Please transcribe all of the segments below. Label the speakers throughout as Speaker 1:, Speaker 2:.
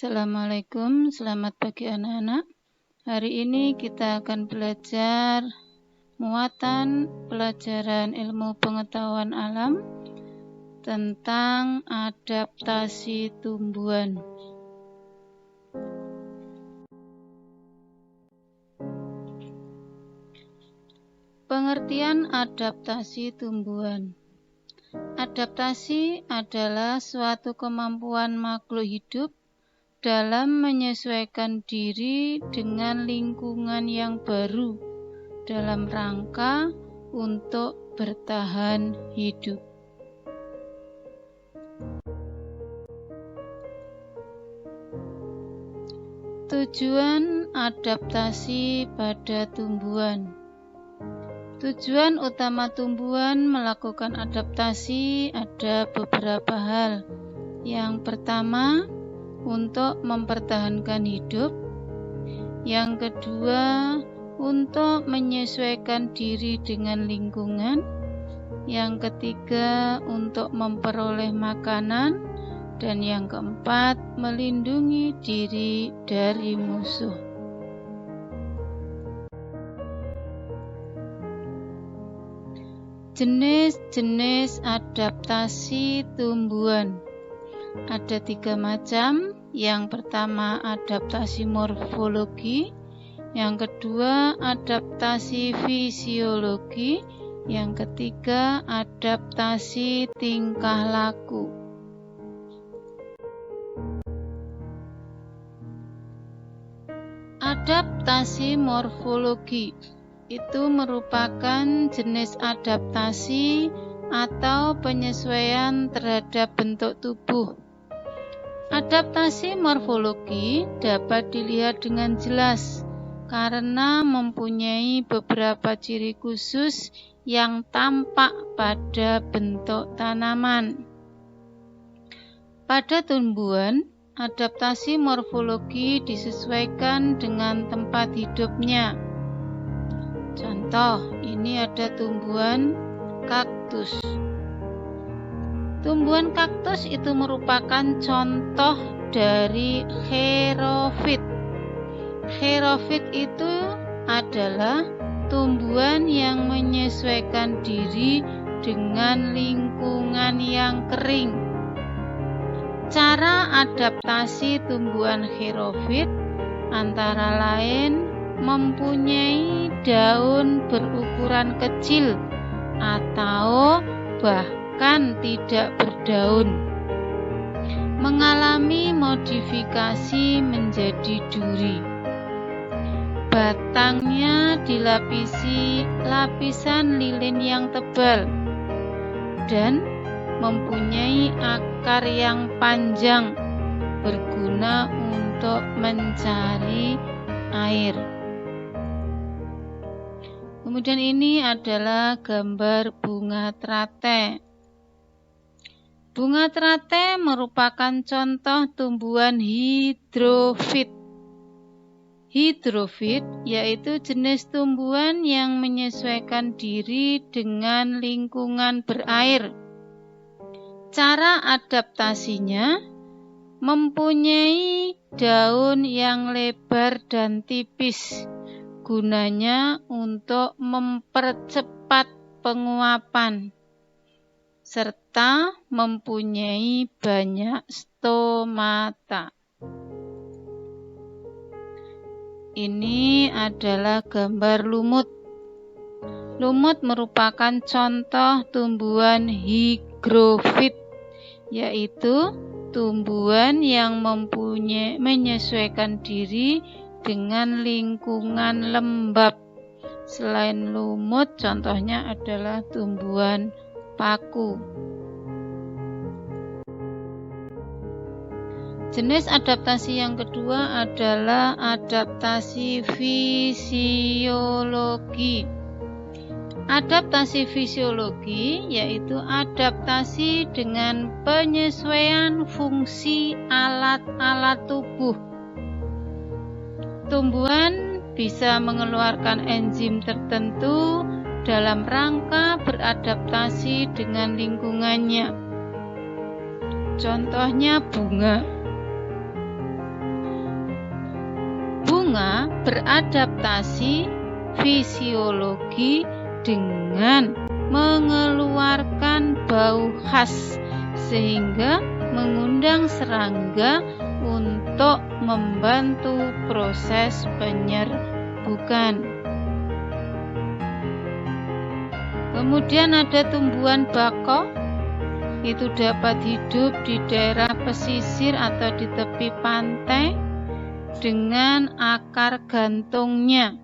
Speaker 1: Assalamualaikum, selamat pagi anak-anak. Hari ini kita akan belajar muatan pelajaran ilmu pengetahuan alam tentang adaptasi tumbuhan. Pengertian adaptasi tumbuhan. Adaptasi adalah suatu kemampuan makhluk hidup dalam menyesuaikan diri dengan lingkungan yang baru dalam rangka untuk bertahan hidup. Tujuan adaptasi pada tumbuhan. Tujuan utama tumbuhan melakukan adaptasi ada beberapa hal. Yang pertama, untuk mempertahankan hidup. Yang kedua, untuk menyesuaikan diri dengan lingkungan. Yang ketiga, untuk memperoleh makanan. Dan yang keempat, melindungi diri dari musuh. Jenis-jenis adaptasi tumbuhan. Ada 3 macam. Yang pertama adaptasi morfologi, yang kedua adaptasi fisiologi, yang ketiga adaptasi tingkah laku. Adaptasi morfologi itu merupakan jenis adaptasi atau penyesuaian terhadap bentuk tubuh. Adaptasi morfologi dapat dilihat dengan jelas karena mempunyai beberapa ciri khusus yang tampak pada bentuk tanaman. Pada tumbuhan, adaptasi morfologi disesuaikan dengan tempat hidupnya. Contoh, ini ada tumbuhan kaktus. Tumbuhan kaktus itu merupakan contoh dari xerofit. Xerofit itu adalah tumbuhan yang menyesuaikan diri dengan lingkungan yang kering. Cara adaptasi tumbuhan xerofit antara lain mempunyai daun berukuran kecil atau bahkan tidak berdaun, mengalami modifikasi menjadi duri. Batangnya dilapisi lapisan lilin yang tebal dan mempunyai akar yang panjang berguna untuk mencari air. Kemudian ini adalah gambar bunga teratai. Bunga teratai merupakan contoh tumbuhan hidrofit. Hidrofit yaitu jenis tumbuhan yang menyesuaikan diri dengan lingkungan berair. Cara adaptasinya mempunyai daun yang lebar dan tipis. Gunanya untuk mempercepat penguapan serta mempunyai banyak stomata. Ini adalah gambar lumut. Lumut merupakan contoh tumbuhan higrofit, yaitu tumbuhan yang menyesuaikan diri dengan lingkungan lembab. Selain lumut, contohnya adalah tumbuhan paku. Jenis adaptasi yang kedua adalah adaptasi fisiologi. Adaptasi fisiologi yaitu adaptasi dengan penyesuaian fungsi alat-alat tubuh. Tumbuhan bisa mengeluarkan enzim tertentu dalam rangka beradaptasi dengan lingkungannya. Contohnya bunga. Bunga beradaptasi fisiologi dengan mengeluarkan bau khas sehingga mengundang serangga untuk membantu proses penyerbukan. Kemudian ada tumbuhan bako, itu dapat hidup di daerah pesisir atau di tepi pantai dengan akar gantungnya.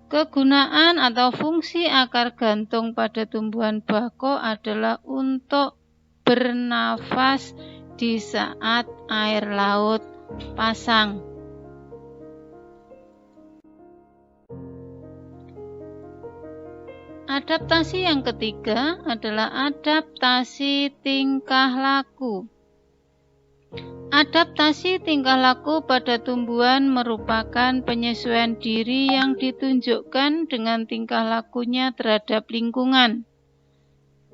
Speaker 1: Kegunaan atau fungsi akar gantung pada tumbuhan bako adalah untuk bernafas di saat air laut pasang. Adaptasi yang ketiga adalah adaptasi tingkah laku. Adaptasi tingkah laku pada tumbuhan merupakan penyesuaian diri yang ditunjukkan dengan tingkah lakunya terhadap lingkungan.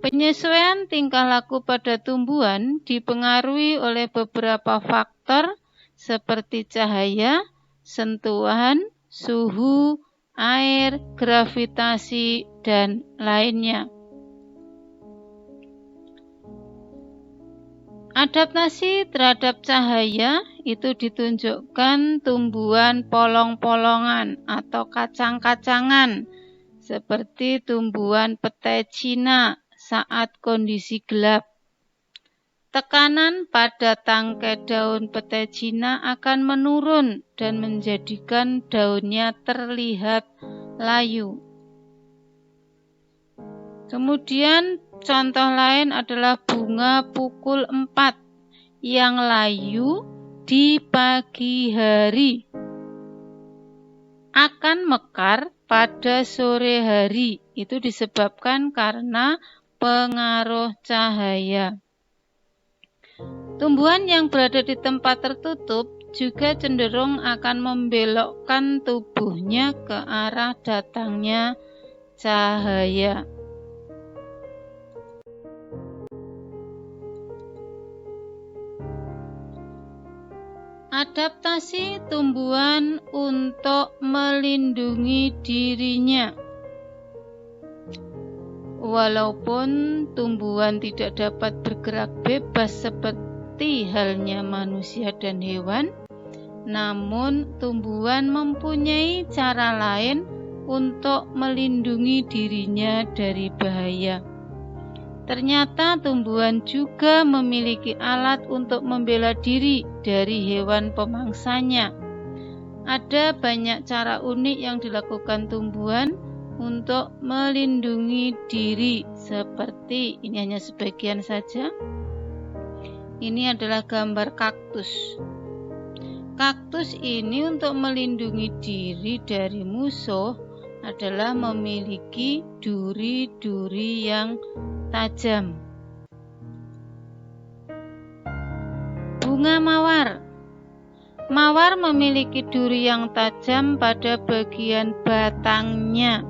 Speaker 1: Penyesuaian tingkah laku pada tumbuhan dipengaruhi oleh beberapa faktor seperti cahaya, sentuhan, suhu, air, gravitasi, dan lainnya. Adaptasi terhadap cahaya itu ditunjukkan tumbuhan polong-polongan atau kacang-kacangan seperti tumbuhan petai Cina saat kondisi gelap. Tekanan pada tangkai daun petai Cina akan menurun dan menjadikan daunnya terlihat layu. Kemudian contoh lain adalah bunga pukul 4 yang layu di pagi hari akan mekar pada sore hari. Itu disebabkan karena pengaruh cahaya. Tumbuhan yang berada di tempat tertutup juga cenderung akan membelokkan tubuhnya ke arah datangnya cahaya. Adaptasi tumbuhan untuk melindungi dirinya. Walaupun tumbuhan tidak dapat bergerak bebas seperti halnya manusia dan hewan, namun tumbuhan mempunyai cara lain untuk melindungi dirinya dari bahaya. Ternyata tumbuhan juga memiliki alat untuk membela diri dari hewan pemangsanya. Ada banyak cara unik yang dilakukan tumbuhan untuk melindungi diri, seperti ini hanya sebagian saja. Ini adalah gambar kaktus. Kaktus ini untuk melindungi diri dari musuh adalah memiliki duri-duri yang tajam. Bunga mawar. Mawar memiliki duri yang tajam pada bagian batangnya.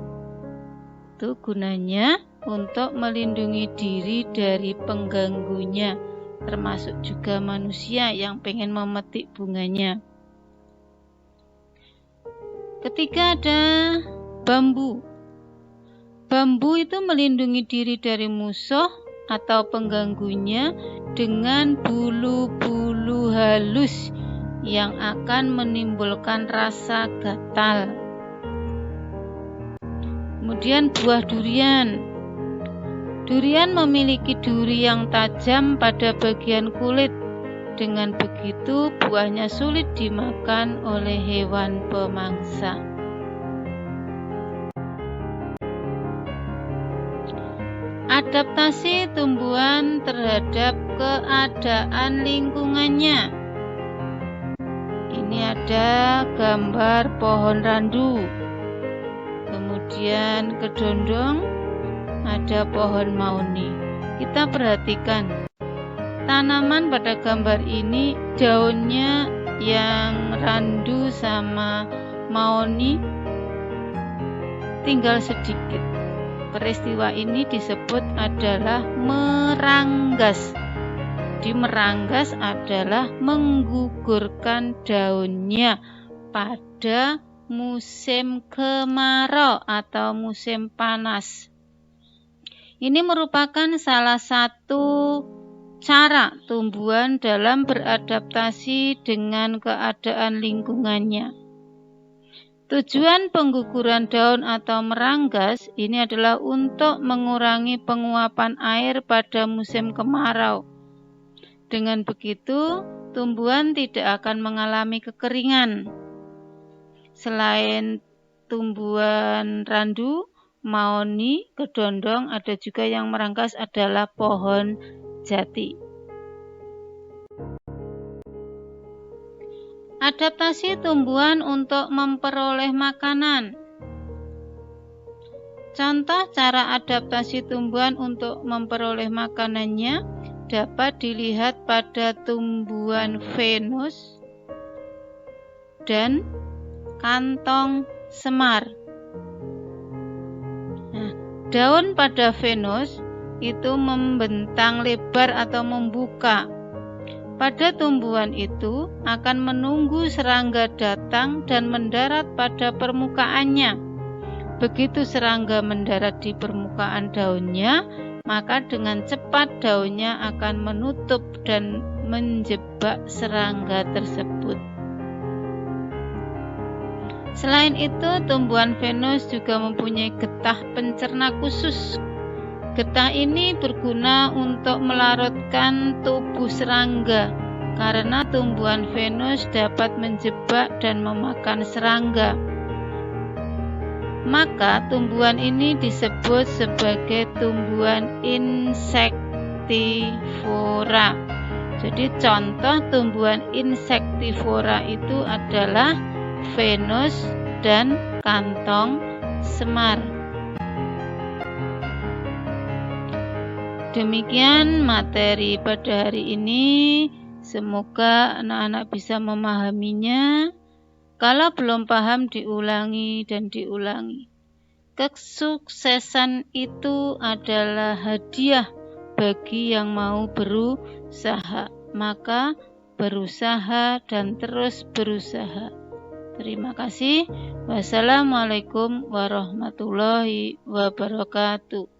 Speaker 1: Itu gunanya untuk melindungi diri dari pengganggunya, termasuk juga manusia yang pengen memetik bunganya. Ketiga ada bambu. Bambu itu melindungi diri dari musuh atau pengganggunya dengan bulu-bulu halus yang akan menimbulkan rasa gatal. Kemudian buah durian. Durian memiliki duri yang tajam pada bagian kulit. Dengan begitu buahnya sulit dimakan oleh hewan pemangsa. Adaptasi tumbuhan terhadap keadaan lingkungannya. Ini ada gambar pohon randu. Kemudian kedondong ada pohon mauni. Kita perhatikan tanaman pada gambar ini, daunnya yang randu sama mauni tinggal sedikit. Peristiwa ini disebut adalah meranggas. Di meranggas adalah menggugurkan daunnya, pada musim kemarau atau musim panas. Ini merupakan salah satu cara tumbuhan dalam beradaptasi dengan keadaan lingkungannya. Tujuan pengguguran daun atau meranggas ini adalah untuk mengurangi penguapan air pada musim kemarau. Dengan begitu, tumbuhan tidak akan mengalami kekeringan. Selain tumbuhan randu, mahoni, kedondong, ada juga yang merangkas adalah pohon jati. Adaptasi tumbuhan untuk memperoleh makanan. Contoh cara adaptasi tumbuhan untuk memperoleh makanannya dapat dilihat pada tumbuhan venus dan kantong semar. Daun pada venus itu membentang lebar atau membuka. Pada tumbuhan itu akan menunggu serangga datang dan mendarat pada permukaannya. Begitu serangga mendarat di permukaan daunnya, maka dengan cepat daunnya akan menutup dan menjebak serangga tersebut. Selain itu, tumbuhan venus juga mempunyai getah pencerna khusus. Getah ini berguna untuk melarutkan tubuh serangga, karena tumbuhan venus dapat menjebak dan memakan serangga. Maka tumbuhan ini disebut sebagai tumbuhan insektivora. Jadi contoh tumbuhan insektivora itu adalah venus dan kantong semar. Demikian materi pada hari ini. Semoga anak-anak bisa memahaminya. Kalau belum paham, diulangi dan diulangi. Kesuksesan itu adalah hadiah bagi yang mau berusaha. Maka berusaha dan terus berusaha. Terima kasih. Wassalamualaikum warahmatullahi wabarakatuh.